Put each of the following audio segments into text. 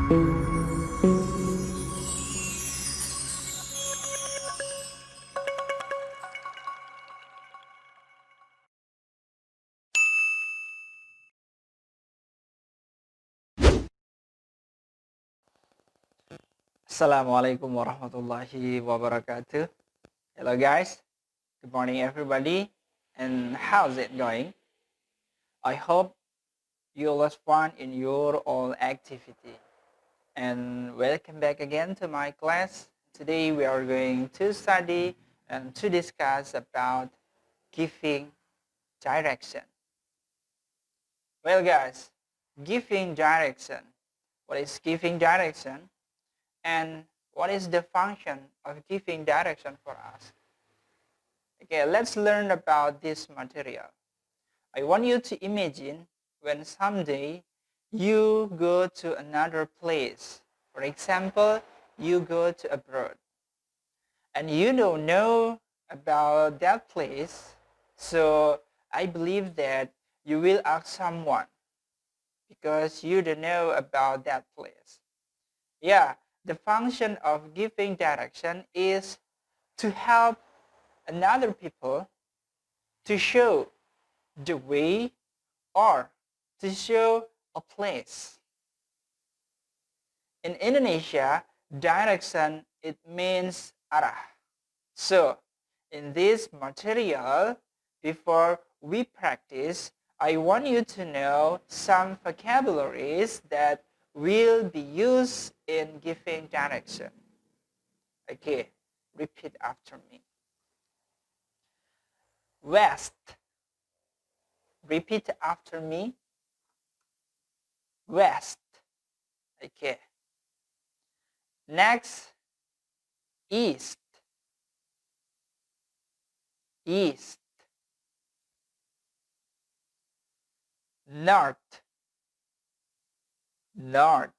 Assalamualaikum warahmatullahi wabarakatuh. Hello guys, good morning everybody, and how's it going? I hope you lost fun in your all activity. And welcome back again to my class. Today we are going to study and to discuss about giving direction. Well guys, giving direction. What is giving direction? And what is the function of giving direction for us? Okay, let's learn about this material. I want you to imagine when someday you go to another place. For example, you go to abroad and you don't know about that place. So I believe that you will ask someone because you don't know about that place. Yeah, the function of giving direction is to help another people to show the way or to show a place. In Indonesia, direction, it means arah. So, in this material, before we practice, I want you to know some vocabularies that will be used in giving direction. Okay, repeat after me. West. Repeat after me. West. Okay. Next, east. East. North. North.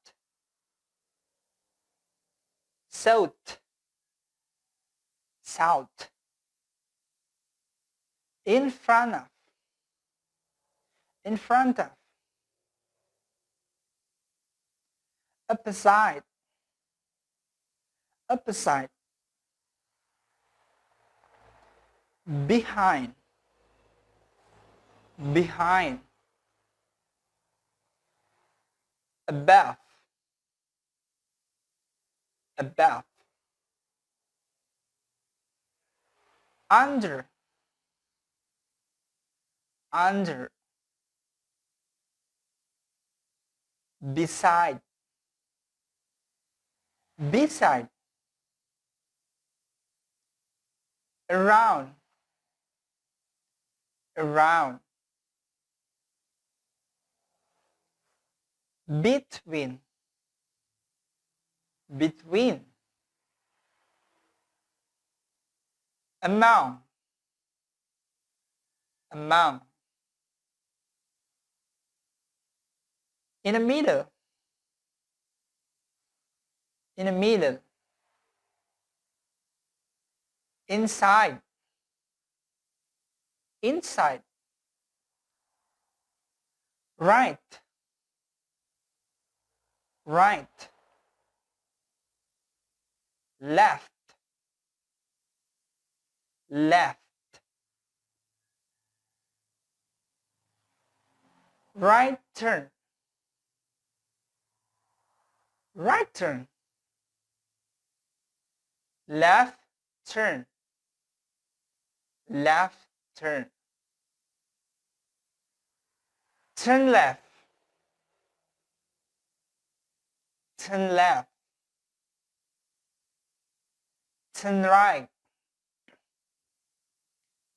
South. South. In front of. In front of. Opposite. Opposite. Behind. Behind. Above. Above. Under. Under. Beside. Beside. Around. Around. Between. Between. Among. Among. In the middle. In the middle. Inside. Inside. Right. Right. Left. Left. Right turn. Right turn. Left turn. Left turn. Turn left. Turn left. Turn right.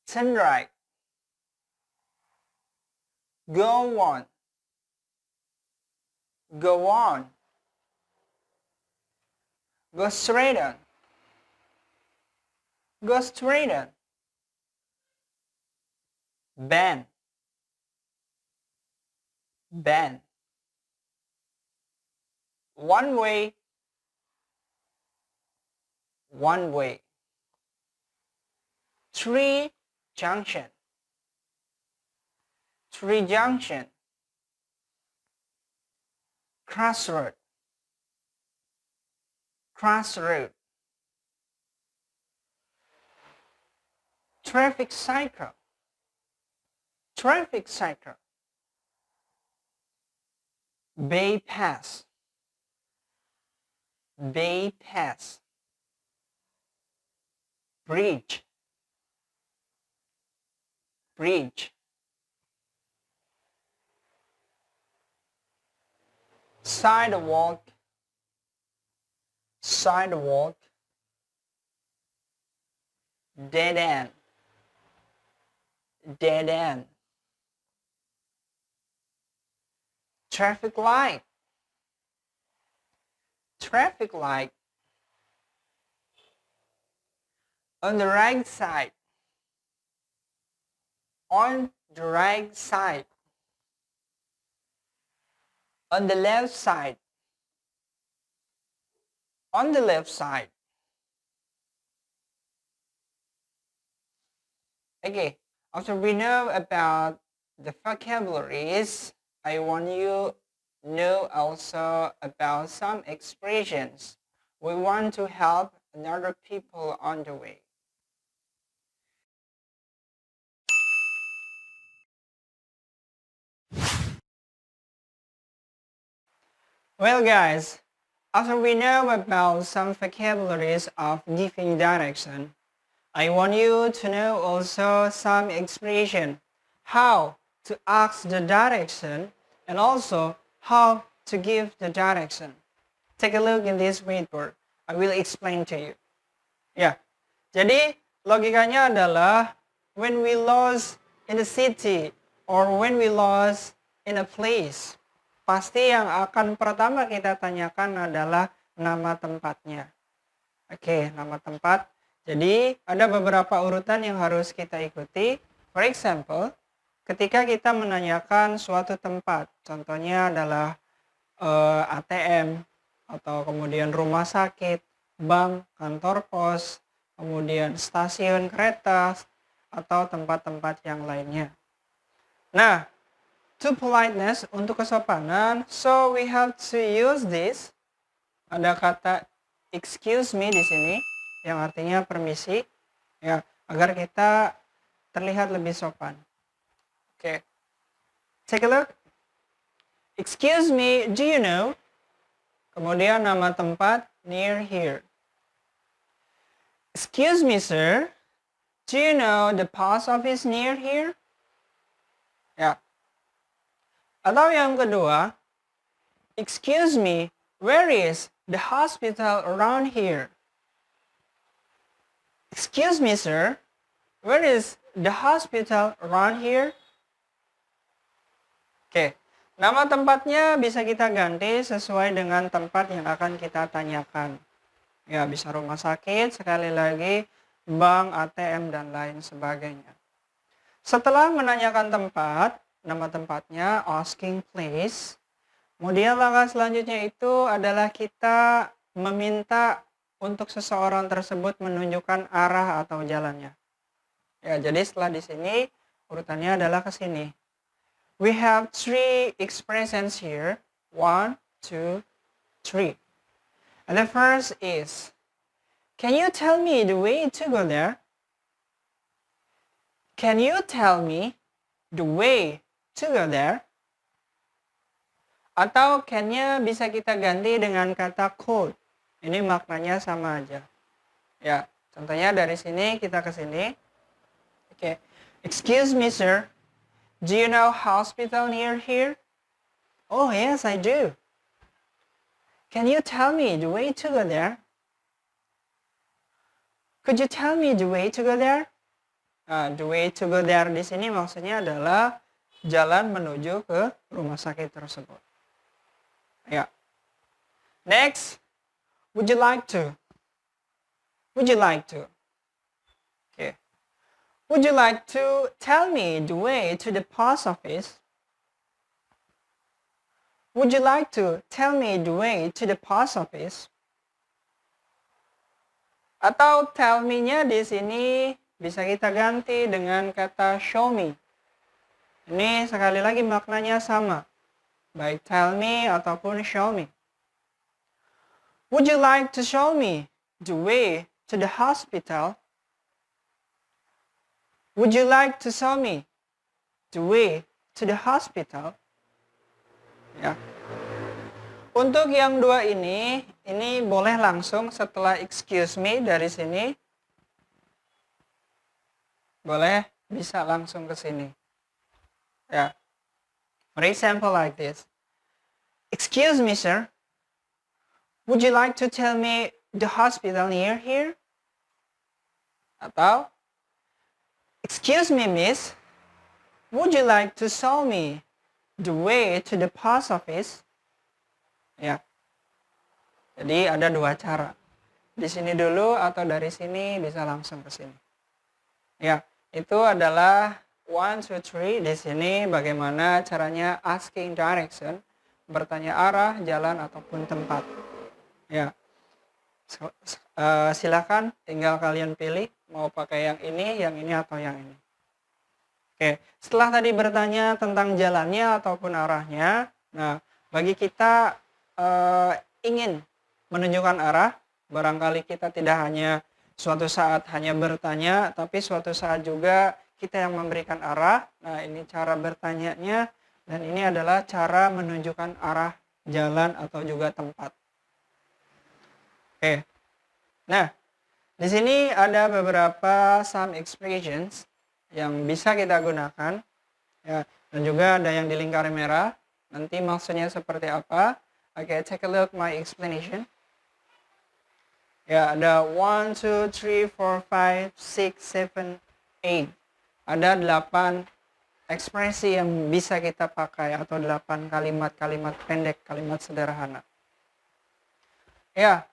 Turn right. Go on. Go on. Go straight on. Go straight on. Bend. Bend. One way. One way. Three junction. Three junction. Crossroad. crossroad, traffic cycle, traffic cycle, bypass, bypass, bridge, bridge, sidewalk, sidewalk, dead end, dead end, traffic light, traffic light, on the right side, on the right side, on the left side, on the left side. Okay, after we know about the vocabularies, I want you to know also about some expressions. We want to help another people on the way. Well guys, after we know about some vocabularies of giving direction, I want you to know also some expression, how to ask the direction and also how to give the direction. Take a look in this whiteboard. I will explain to you. Ya, jadi logikanya adalah when we lost in the city or when we lost in a place, pasti yang akan pertama kita tanyakan adalah nama tempatnya. Oke, nama tempat. Jadi ada beberapa urutan yang harus kita ikuti. For example, ketika kita menanyakan suatu tempat, contohnya adalah ATM atau kemudian rumah sakit, bank, kantor pos, kemudian stasiun kereta atau tempat-tempat yang lainnya. Nah, to politeness, untuk kesopanan, so we have to use this. Ada kata excuse me di sini yang artinya permisi, ya, agar kita terlihat lebih sopan. Oke. Take a look. Excuse me, do you know? Kemudian nama tempat near here. Excuse me, sir. Do you know the post office near here? Ya. Atau yang kedua, excuse me, where is the hospital around here? Excuse me, sir. Where is the hospital around here? Oke. Nama tempatnya bisa kita ganti sesuai dengan tempat yang akan kita tanyakan. Ya, bisa rumah sakit, sekali lagi, bank, ATM, dan lain sebagainya. Setelah menanyakan tempat, nama tempatnya, asking place, kemudian langkah selanjutnya itu adalah kita meminta untuk seseorang tersebut menunjukkan arah atau jalannya. Ya, jadi setelah di sini, urutannya adalah ke sini. We have 3 expressions here. 1, 2, 3. And the first is, can you tell me the way to go there? Can you tell me the way to go there? Atau can-nya bisa kita ganti dengan kata could. Ini maknanya sama aja. Ya, contohnya dari sini kita ke sini. Oke. Excuse me, sir. Do you know hospital near here? Oh, yes, I do. Can you tell me the way to go there? Could you tell me the way to go there? The way to go there di sini maksudnya adalah jalan menuju ke rumah sakit tersebut. Ya. Next, would you like to? Would you like to? Okay. Would you like to tell me the way to the post office? Would you like to tell me the way to the post office? Atau tell me-nya di sini bisa kita ganti dengan kata show me. Ini sekali lagi maknanya sama, baik tell me ataupun show me. Would you like to show me the way to the hospital? Would you like to show me the way to the hospital? Ya. Untuk yang dua ini boleh langsung setelah excuse me dari sini. Boleh bisa langsung ke sini. Ya. For example like this. Excuse me, sir. Would you like to tell me the hospital near here? Atau, excuse me, miss. Would you like to show me the way to the post office? Ya. Jadi ada dua cara. Di sini dulu atau dari sini bisa langsung ke sini. Ya, itu adalah 1, 2, 3. Di sini bagaimana caranya asking direction, bertanya arah, jalan ataupun tempat. Ya, silakan tinggal kalian pilih mau pakai yang ini atau yang ini. Oke, setelah tadi bertanya tentang jalannya ataupun arahnya, nah bagi kita ingin menunjukkan arah, barangkali kita tidak hanya suatu saat hanya bertanya, tapi suatu saat juga kita yang memberikan arah. Nah ini cara bertanyanya, dan ini adalah cara menunjukkan arah jalan atau juga tempat. Oke. Nah, di sini ada beberapa some expressions yang bisa kita gunakan. Ya, dan juga ada yang di lingkaran merah. Nanti maksudnya seperti apa? Oke, take a look my explanation. Ya, ada 1, 2, 3, 4, 5, 6, 7, 8. Ada 8 ekspresi yang bisa kita pakai atau 8 kalimat-kalimat pendek, kalimat sederhana. Ya.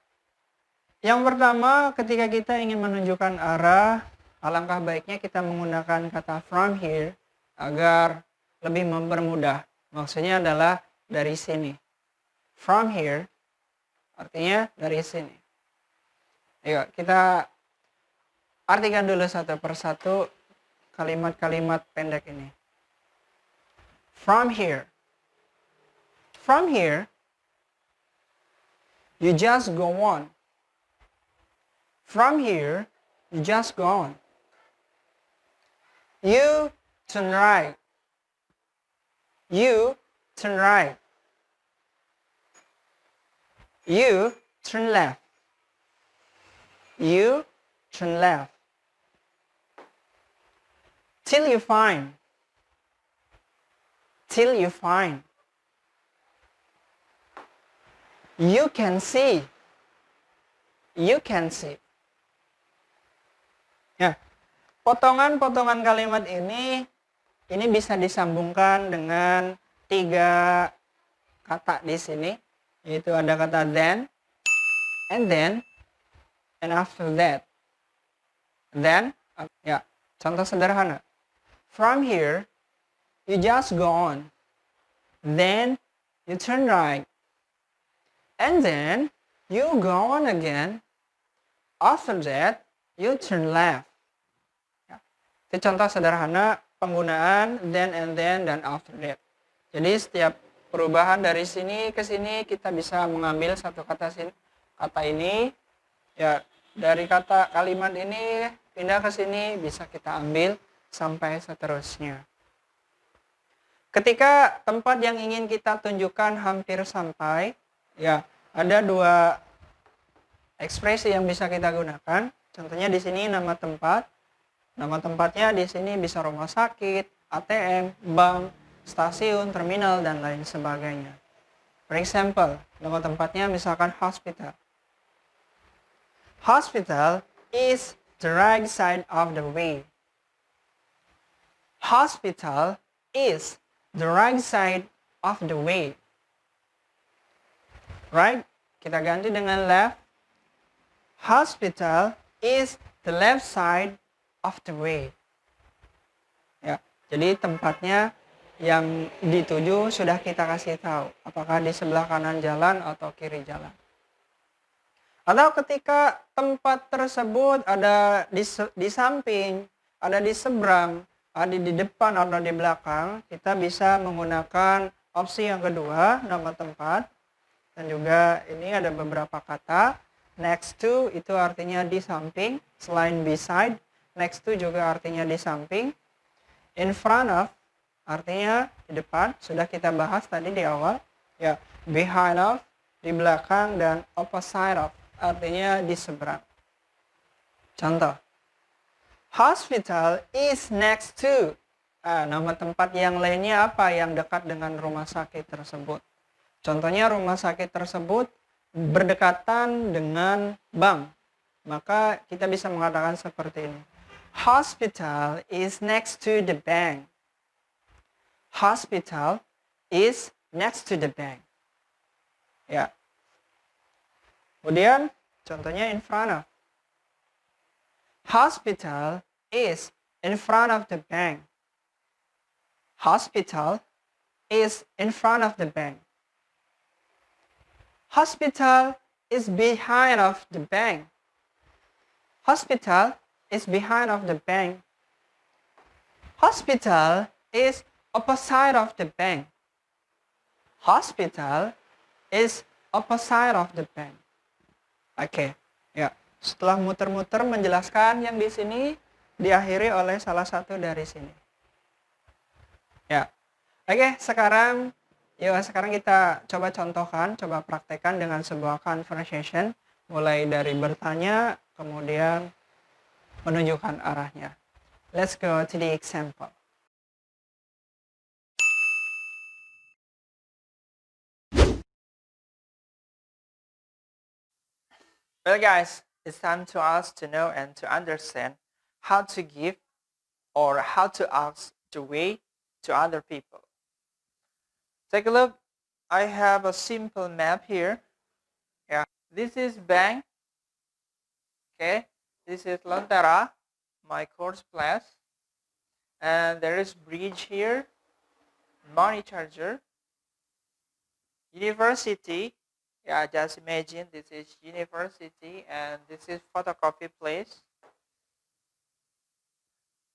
Yang pertama, ketika kita ingin menunjukkan arah, alangkah baiknya kita menggunakan kata from here agar lebih mempermudah. Maksudnya adalah dari sini. From here artinya dari sini. Ayo kita artikan dulu satu persatu kalimat-kalimat pendek ini. From here. From here, you just go on. From here, you just go on. You turn right. You turn right. You turn left. You turn left. Till you find. Till you find. You can see. You can see. Ya, potongan-potongan kalimat ini bisa disambungkan dengan 3 kata di sini, yaitu ada kata then, and then, and after that. Then, ya, contoh sederhana. From here, you just go on. Then, you turn right. And then, you go on again. After that, you turn left. Ya. Itu contoh sederhana penggunaan then and then dan after that. Jadi setiap perubahan dari sini ke sini kita bisa mengambil satu kata ini, ya dari kata kalimat ini pindah ke sini bisa kita ambil sampai seterusnya. Ketika tempat yang ingin kita tunjukkan hampir sampai, ya ada 2 ekspresi yang bisa kita gunakan. Contohnya di sini nama tempat. Nama tempatnya di sini bisa rumah sakit, ATM, bank, stasiun, terminal, dan lain sebagainya. For example, nama tempatnya misalkan hospital. Hospital is the right side of the way. Hospital is the right side of the way. Right? Kita ganti dengan left. Hospital is the left side of the way. Ya, jadi tempatnya yang dituju sudah kita kasih tahu. Apakah di sebelah kanan jalan atau kiri jalan. Atau ketika tempat tersebut ada di samping, ada di seberang, ada di depan atau di belakang, kita bisa menggunakan opsi yang kedua, nama tempat. Dan juga ini ada beberapa kata. Next to itu artinya di samping, selain beside. Next to juga artinya di samping. In front of artinya di depan, sudah kita bahas tadi di awal. Ya, behind of di belakang, dan opposite of artinya di seberang. Contoh, hospital is next to. Nama tempat yang lainnya apa yang dekat dengan rumah sakit tersebut? Contohnya rumah sakit tersebut berdekatan dengan bank. Maka kita bisa mengatakan seperti ini. Hospital is next to the bank. Hospital is next to the bank. Ya. Kemudian contohnya in front of. Hospital is in front of the bank. Hospital is in front of the bank. Hospital is behind of the bank. Hospital is behind of the bank. Hospital is opposite of the bank. Hospital is opposite of the bank. Oke, ya. Setelah muter-muter menjelaskan yang di sini, diakhiri oleh salah satu dari sini. Ya. Oke, sekarang kita coba contohkan, coba praktekkan dengan sebuah conversation, mulai dari bertanya, kemudian menunjukkan arahnya. Let's go to the example. Well guys, it's time to us to know and to understand how to give or how to ask the way to other people. Take a look. I have a simple map here. Yeah, this is bank. Okay, this is Lantera, my course place. And there is bridge here, money charger, university. Yeah, just imagine this is university and this is photocopy place.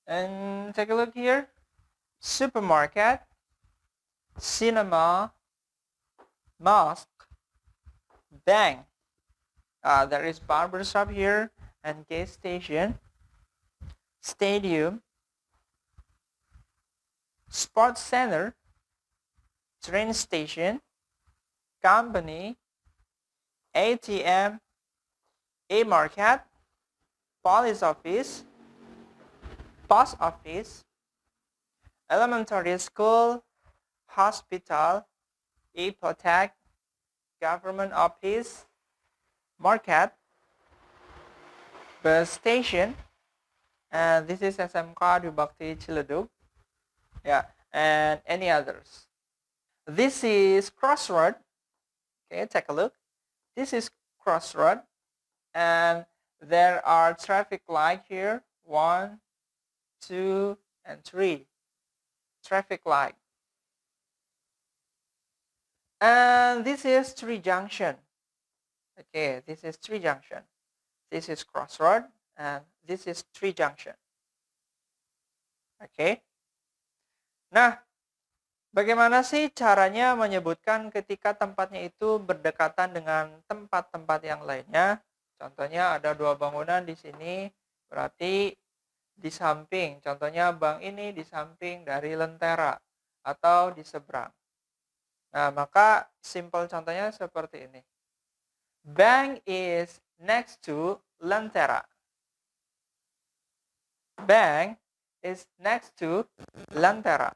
And take a look here, supermarket, cinema, mosque, bank. There is barber shop here and gas station, stadium, sports center, train station, company, ATM, A-market, police office, post office, elementary school, hospital, apothec, government office, market, bus station, and this is SMK Dwi Ciledug. Yeah, and any others. This is crossroad. Okay, take a look. This is crossroad, and there are traffic light here, 1, 2, and 3. Traffic light. And this is tree junction. Okay, this is tree junction. This is crossroad, and this is tree junction. Okay. Nah, bagaimana sih caranya menyebutkan ketika tempatnya itu berdekatan dengan tempat-tempat yang lainnya? Contohnya ada 2 bangunan di sini, berarti di samping. Contohnya bank ini di samping dari Lentera atau di seberang. Nah, maka simple contohnya seperti ini. Bank is next to Lentera. Bank is next to Lentera.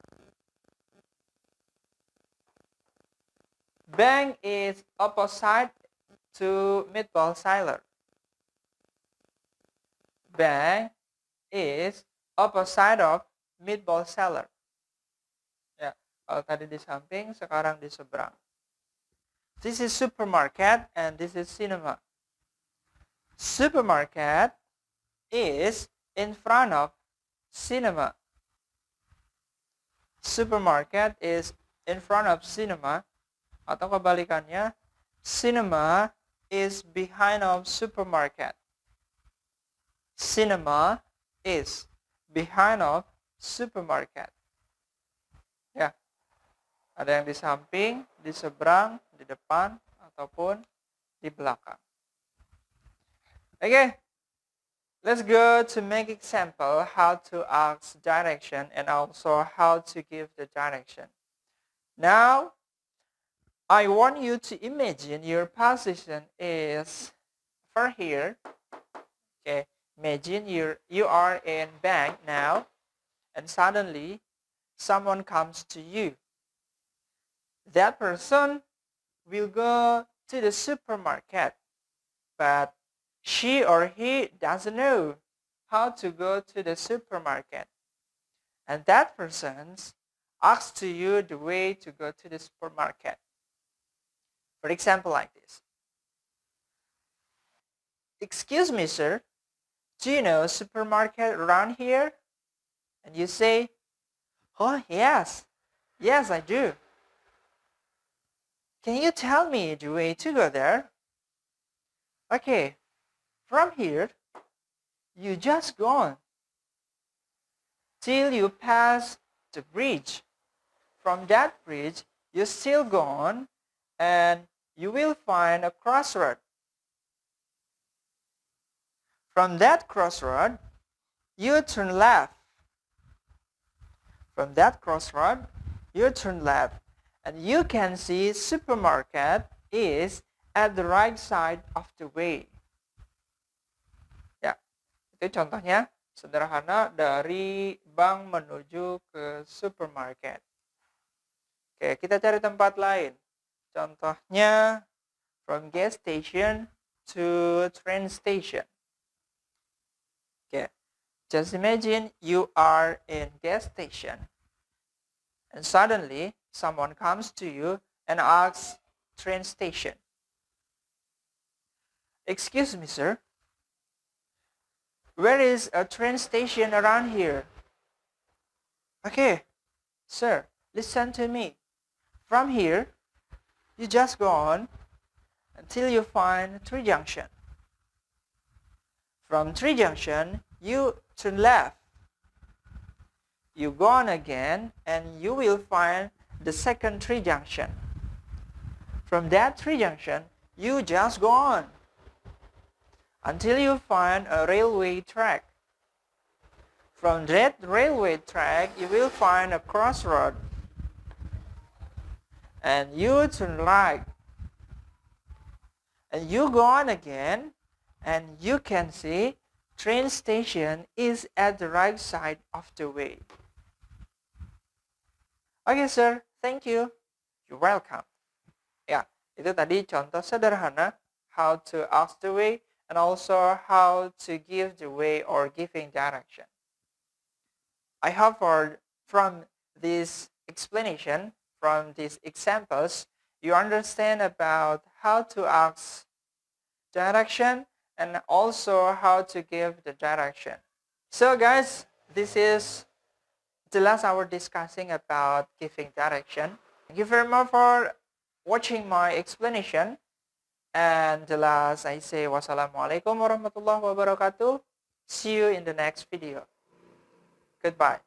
Bank is opposite to meatball seller. Bank is opposite of meatball seller. Ya, kalau tadi di samping, sekarang di seberang. This is supermarket and this is cinema. Supermarket is in front of cinema. Supermarket is in front of cinema. Atau kebalikannya, cinema is behind of supermarket. Cinema is behind of supermarket. Ya, ada yang di samping, di seberang, di depan, ataupun di belakang. Okay, let's go to make example how to ask direction and also how to give the direction. Now, I want you to imagine your position is for here. Okay, imagine you are in bank now, and suddenly someone comes to you. That person will go to the supermarket, but she or he doesn't know how to go to the supermarket. And that person asks to you the way to go to the supermarket. For example, like this. Excuse me, sir. Do you know a supermarket around here? And you say, oh, yes. Yes, I do. Can you tell me the way to go there? Okay, from here, you just go on till you pass the bridge. From that bridge, you still go on and you will find a crossroad. From that crossroad, you turn left. From that crossroad, you turn left. And you can see supermarket is at the right side of the way. Ya, itu contohnya sederhana dari bank menuju ke supermarket. Oke, kita cari tempat lain. Contohnya from gas station to train station. Okay, just imagine you are in gas station and suddenly someone comes to you and asks train station. Excuse me, sir. Where is a train station around here? Okay, sir, listen to me. From here, you just go on until you find Tree Junction. From Tree Junction, you turn left. You go on again and you will find the second Tree Junction. From that Tree Junction, you just go on until you find a railway track. From that railway track, you will find a crossroad. And you turn right. And you go on again and you can see train station is at the right side of the way. Okay, sir. Thank you. You're welcome. Ya, itu tadi contoh sederhana how to ask the way and also how to give the way or giving direction. I hope from this explanation, from these examples, you understand about how to ask direction and also how to give the direction. So guys, this is the last hour discussing about giving direction. Thank you very much for watching my explanation. And the last I say wassalamualaikum warahmatullahi wabarakatuh. See you in the next video. Goodbye.